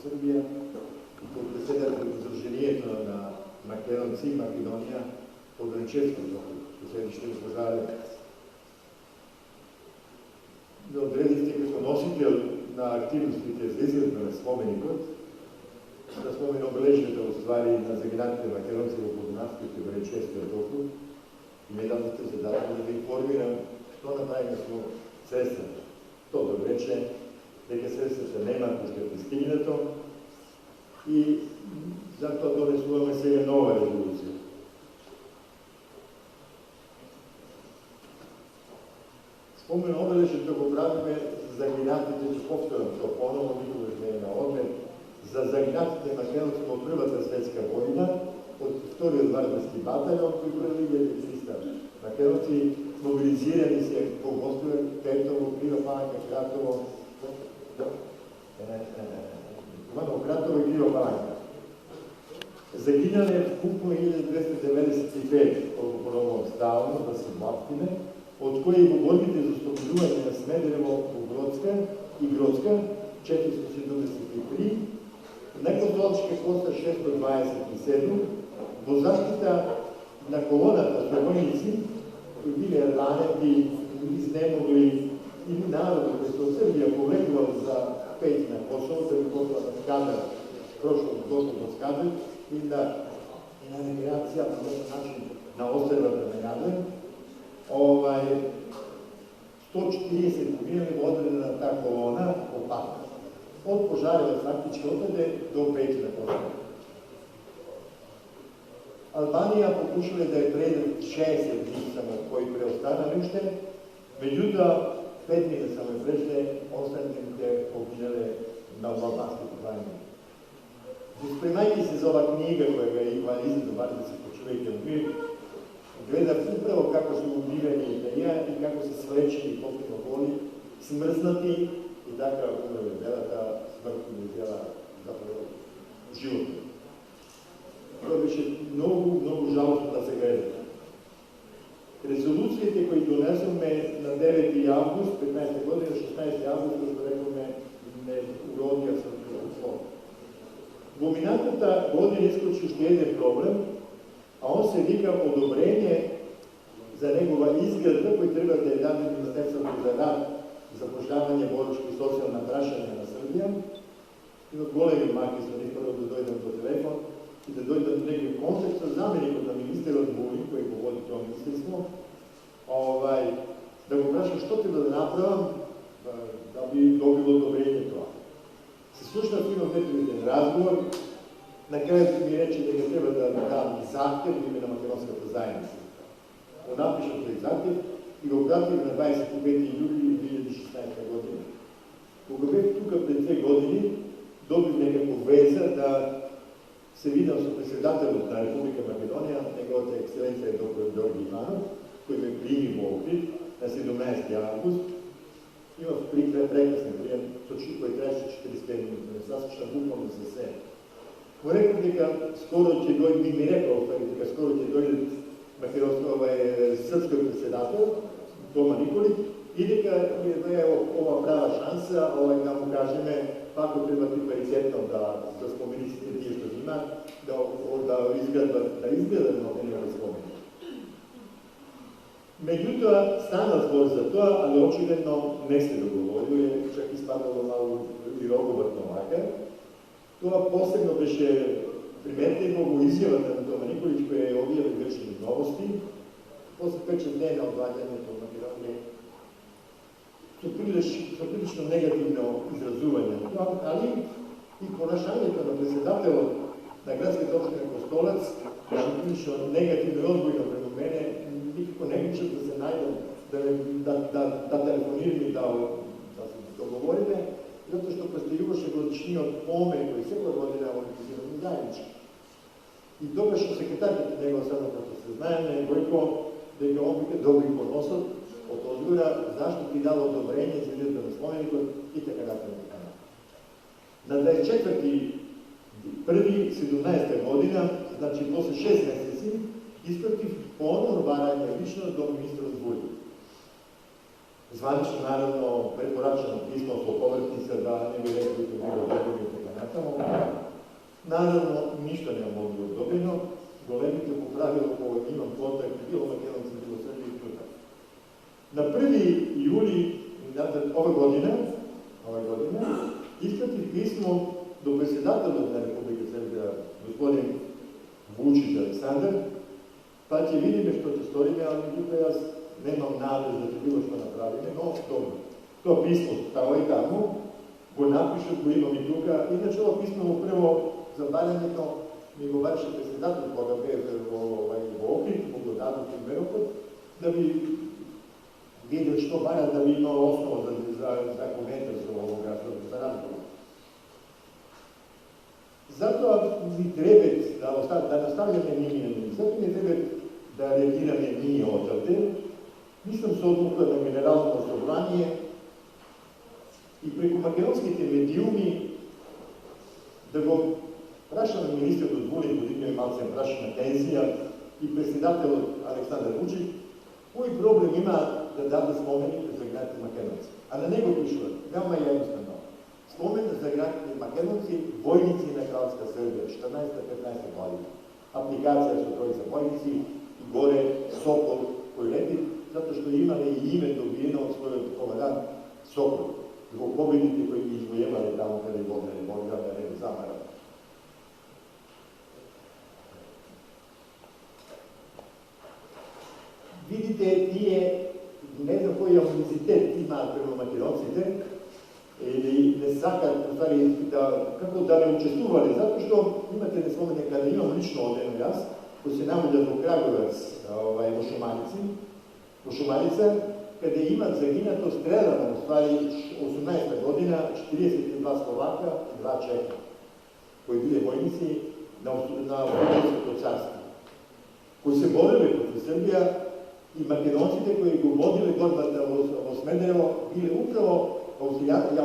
Србија, кој председател на Сдруженијето на македонци и Македонија по Гранчевското, последиште го пожале. Одредихте како носител на активностите за изгледба на споменикот, да спомен обележите оствари на загинатите македонци во Подунавското и Гранчевското округ и ме дадохте задаток да информирам што направиме со средствата. Тоа да рече дека средствата нема уште пристигнато и затоа донесуваме сега нова резолуција. Спомен обележите го правиме за загинатите, ќе повторам тоа поново, никогаш не е на одмет, за загинатите македонци од Првата светска војна, од вториот варварски батальон, кој први 1300 македонци мобилизирани се по Гостове, Петово, Кривопаланка, Кратово, Кратово и Кривопаланка. Загинале вкупно 1295, колку поновно ставно да се млаптиме, од кои во борбите за ослободување на Смедрево во Гродска и Гродска 473, на Котолчка коста 627, во заштита на колоната со војници кои биле ранети, изнемогли или народот кој се од Србија повлекувал за пејт на Косово, да би потоа на Скадер, прошло до Скадер, и на емиграција на този начин на острвата на Јадрен, 140 погинали во одредената колона по пат. Од пожаревот фактички отаде до пејт на Косово. Албанија покушале да ја предат 60 дни само кои преостанали уште, меѓутоа 5 дни само прежде останатите погинале на албанските војни. Спремајќи се за ова книга која га има издадена бар да се почувајте во мир, гледав управо како се убивани Италија и како се свлечени потpuno голи, смрзнати и така умреле. Белата смрт ми взела заправо животот. Тоа беше многу жалостно да се гледа. Резолуциите кои донесоме на 9 август 15 година, 16 август, како рековме, не уродија со услов. Во минатата година искочи уште еден проблем, а он се вика одобрење за негова изградба кој треба да ја даде Министерството за рад, запошлявање, боричко и социјално прашање на Србија. Има големи маки со них прво да дојдам до телефон и да дојдам до некој контекст со заменикот на министерот Вујин, кој го води тоа министерство, да го прашам што треба да направам да би добило одобрење тоа. Се слушнав, имам непријатен разговор, на крајот ми рече дека треба да дадам захтев во име на македонската заедница. Го напишав тој захтев и го пратив на 25 јули 2016 година. Кога бев тука пред 2 години, добив некако веза да се видам со председателот на Република Македонија, неговата екселенција е доктор Ѓорги Иванов, кој ме прими во Охрид на 17 август. Имав прекрасен прием, кој траеше 45 минути, не саслушам буквално за се. Му реков дека скоро ќе дојде, ми рекол дека скоро ќе дојде српскиот председател, Тома Николич, и дека е ова права шанса, да му кажеме, ако треба ти паритетно да спомени сите тие што има, да изгледат негови спомени. Меѓутоа, стана збор за тоа, али очигледно не се договорило, чак испадало малку и роговртно вака. Тоа посебно беше приметено во изјавата на Тома Николич, која е објави вечерни новости, после впечатление од владењето на Македонија, со прилично негативно изразување на тоа, али и понашањето на председателот на градската општина Костолец беше прилично негативно и одбојно према мене, никако не можам да се најдам, да телефонирам и да се договориме, затоа што престојуваше годишниот помен кој секоја година организираме заеднички. И тогаш секретарката негова само како се знаеме, Гојко, дека он вика добри поносот од одговора зашто ти дал одобрење за изгледба на споменикот и така натаму. На 24.1.17 година, значи после 6 месеци, испратив поновно барање лично до министрот Вујин. Званично, наравно, препорачено писмо со повртница да не би рекли дека било добро и така натаму. naravno ništa nemamo dobeno, golemite po pravilu po imam kontakt, bilo Makedonci, bilo Srbije i tuda. Na 1. juli ove godine ispratih pismo do predsjedatelja Republike Srbije, gospodin Vučić Aleksandar, pa će vidime što će storime, ali međutim ja nemam nade da će bilo što napraviti, no dobro. To pismo stalo i tamo, go napišu, go imam i tuga. Inače, ovo pismo prvo zabavljanje, no mi go vaše predsjedatelj koga bez okrit, mogu dati primjeropod, da bi vidio što bara, da bi imao osnovu za komentar za razgovor. Zato mi treba da nastavljame nije, zato mi treba da reagirame nije odavde. Nisam se odlukao na generalno osobanje i preko makedonskите медиуми да го прашаме министрот од воли година и малце прашана тензија и председателот Александар Вучич, кој проблем има да даде споменик за градите македонци. А на него пишува, веoma jednostavno, spomen za gradите македонци, војници на Кралска Србија, 14-15 година. Апликација со тројца војници и горе Сокол кој лети, затоа што имале и име добиено од својот командант Сокол. Zbog pobjednike koji bi izvojevali tamo kada je vodne Bolgara, ne Zamara. Vidite, nije, ne znam koji amunicitet ima prema Makedoncite, ili ne sakat, u stvari, kako da ne učestvovali, zato što imate nespomenje kada imam lično odeno jaz, koji se navođa do Kragovac u Šumarica, kada je imat zaginato strelano, u stvari 18. godina, 42 Slovaka i 2 Čeha, koji bili vojnici na Obrigojsko carstvo, koji se borili protiv Srbija i Makedoncite koji go vodili godbata u Smederevo bili upravo Austrijanci,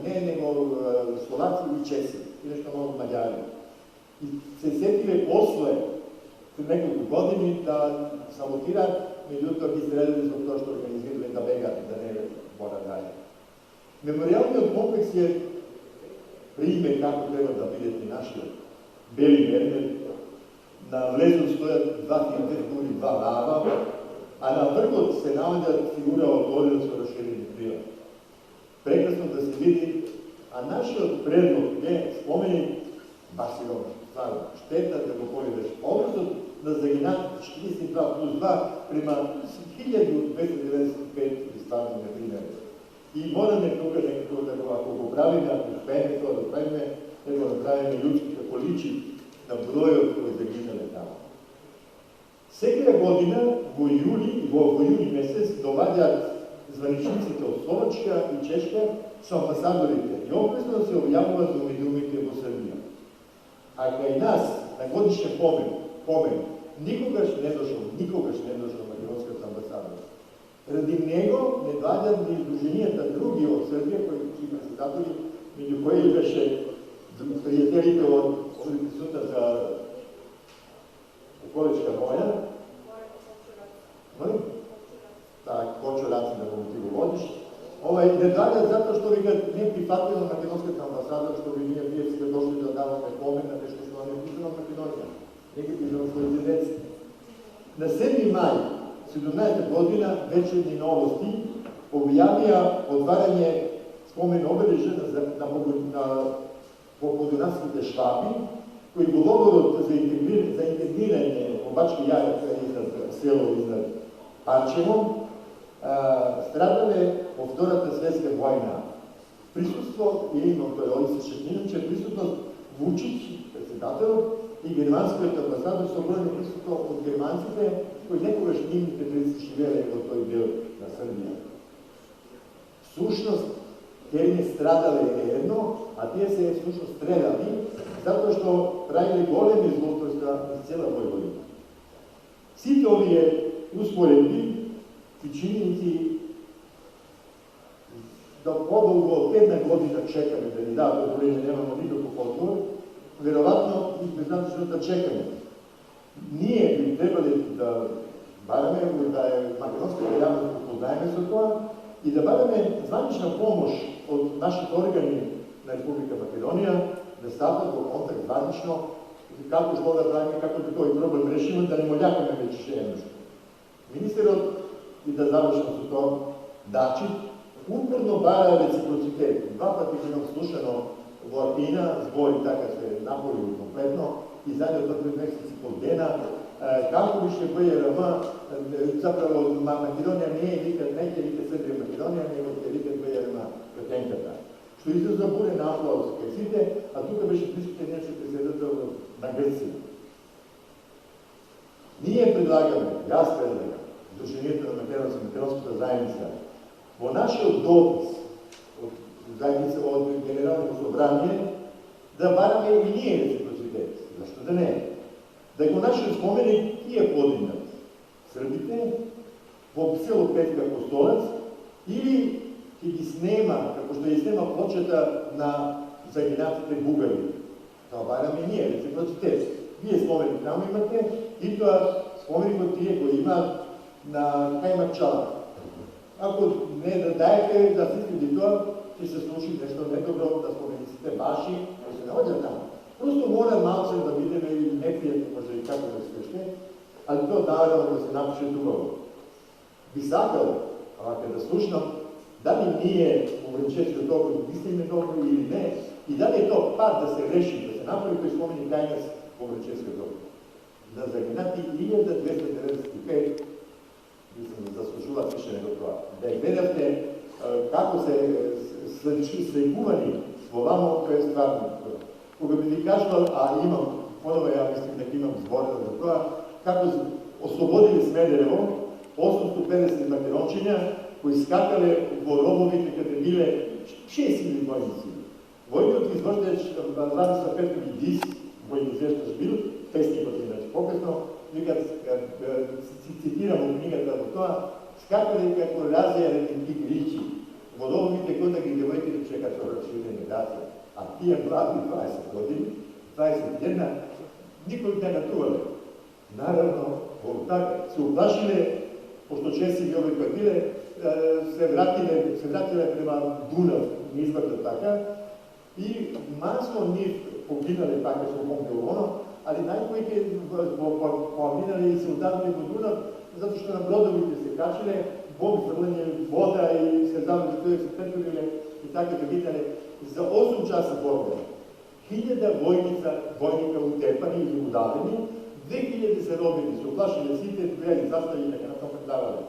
ne nego Slovaci i Česi, i nešto malo Mađari. I se setile posle nekoliko godini da sabotirat, međutim bi sredili zbog toga što organizirali da begati, da ne mora dalje. Memorialni kompleks je primjer kako treba da vidjeti naši beli mermer. Na vlezu stojat 2 duri, 2 lava, a na vrhu se navođa figura otvorila su rašireni krila. Prekrasno da se vidi, a naš predlog je spomenik Basirom, stvarno, šteta da go pogledaš. Ovo na zaginat 42 plus 2 prema 1295 stvarno ne primere. I moram tuga nekako da go ako popravim, ako uspeme to da pravime, nego da pravime ljudski kako liči na broju koji zaginale tamo. Всяка година во јули месец доваѓаат званичниците од Словачка и Чешка со амбасадорите и опресно се објавуваат во медиумите во Србија. А кај нас на годишен помен никогаш не дошол македонскиот амбасадор. Ради него не доаѓаат ни издруженијата други од Србија кои си председатели, меѓу кои беше пријателите од присутна за Колечка боја. Так, Кочо Раци да го ти го водиш. Не доаѓаат затоа што вика не прифатило македонскиот амбасадор, што ви ние сте дошли да даваме помен на нешто што не пишено в Македонија. Нека пишено своите деца. На 7. мај 17. година вечерни новости објавија отварање спомен обележја на подунавските шваби, кои го логорот за интегрирање во Бачки Јареца изнад село изнад Панчево страдале во Втората светска војна. Присуство, или имам тој Олиса Шетниновича, присутност Вучич, председател, и германскиот амбасадор со бројно присуство од германците, кои некогаш нивните предици живееле во тој дел на Србија. Сушност, те страдале едно, а тие се сушност страдали, затоа што правиле големи злоупотреби из цела Војводина. Сите овие успоредби и чиненици да подолго од 1 година чекаме да ни дадат одобрение, немамо никаков одговор, веројатно и безначно да чекаме. Ние би требале да бараме, да македонската јавност познаеме со тоа и да бараме званична помош од нашите органи на Република Македонија, да стават во контакт званично, како што да правиме, како да тој проблем решиме, да не молјакаме веќе едношто. Министерот, и да завршам со тоа, Дачи, упорно бара реципроцитет. Два пати го имам слушано во Атина, збори така се наполи комплетно, и задњето 3 месеци пол дена, како више БРМ, заправо Македонија не е вика, не ќе вика Србија Македонија, него ќе вика БРМ претенката. Што израза бурен аплауз кај сите, а тука беше присутен нешто ќе се даде на Грција. Ние предлагаме, јас предлагам, Сдруженијето на македонската заедница, во нашиот допис од заедница од Генералното собрание, да бараме и ние реципроцитет. Зашто да не? Да го нашиот споменик тие подигнат србите во село Петка Костолец или ќе ги снема, како што ја снема плочата на загинатите бугари. Тоа бараме ние реципроцитет. Вие споменик таму имате и тоа споменикот тие го има на Кајмакчала. Ако не да даете да всички тоа, ќе се случи нешто недобро, да спомениците ваши, да се наоѓат таму. Просто мора малце да видиме и непријатно, може и како да скршне, али тоа наравно да се напише убаво. Би сакал, ако да слушнам, дали ние во Врачевскиот округ мислиме добро или не, и дали е тоа пат да се реши, да се направи тој споменик дајнес во Врачевскиот округ. Да загинати 1295, мислам, да заслужуваат више него тоа. Да ја гледавте како се сликувани во вамо, тоа е стварно. Кога би ви кажувал, а имам, понова ја мислим дека имам зборено за тоа, како ослободили Смедерево, 850 македончиња, кои скакале во робовите каде биле 6000 војници. Војниот извршувач Владислав Петковиќ Дис, војни извештач бил, песникот иначе покасно, цитирам во книгата во тоа, скакале како разјарени тигричи, во робовите кои да ги девојките чекат со расширени дати. А тие млади 20 години, 21, никој не натувале. Наравно, во така, се уплашиле, пошто чеси ги овој кои биле, се вратиле према Дунав, низврта така, и масно нив погинале така со Помпелоно, али најкои ке поминале и се удавиле во Дунав, затоа што на бродовите се качиле, бог фрлање вода и се знаме што се претвориле и така да виделе за 8 часа борба. 1000 војника утепани или удавени, 2000 се робили, се оплашиле сите, дојали застави така на тоа давале.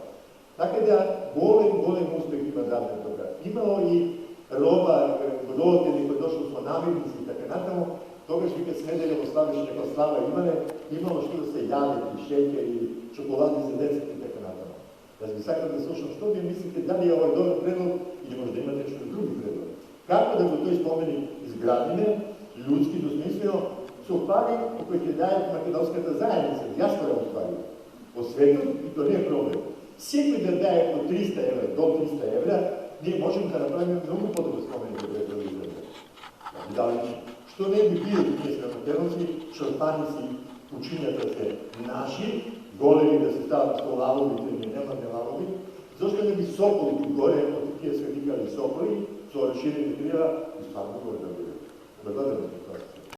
Така да голем успех има даден тога. Имало и роба, родители кои дошло со намирници и така натаму, тогаш вика Смедерево славеше како слава имало што да се јаде, и шеќер, и чоколади за децата и така натаму. Јас би сакал да слушам што ви мислите, дали е овој добар предлог или може да има нешто други предлог. Како да го тој споменик изградиме, людски, досмислено, со пари кои ќе дајат македонската заедница, диаспора во пари. Во светот, и тоа не е проблем. Секој да даде по 300 евра, до 300 евра, ние можеме да направиме многу подобро споменик да го изградиме. Што не би било ние сме македонци, шарпаници, учињата се наши, големи да се стават со лавовите, ние немаме лавови, зашто не би сополи горе, од тие се викали сополи, со расширени крила, и стварно го да биде. Благодарам за тоа.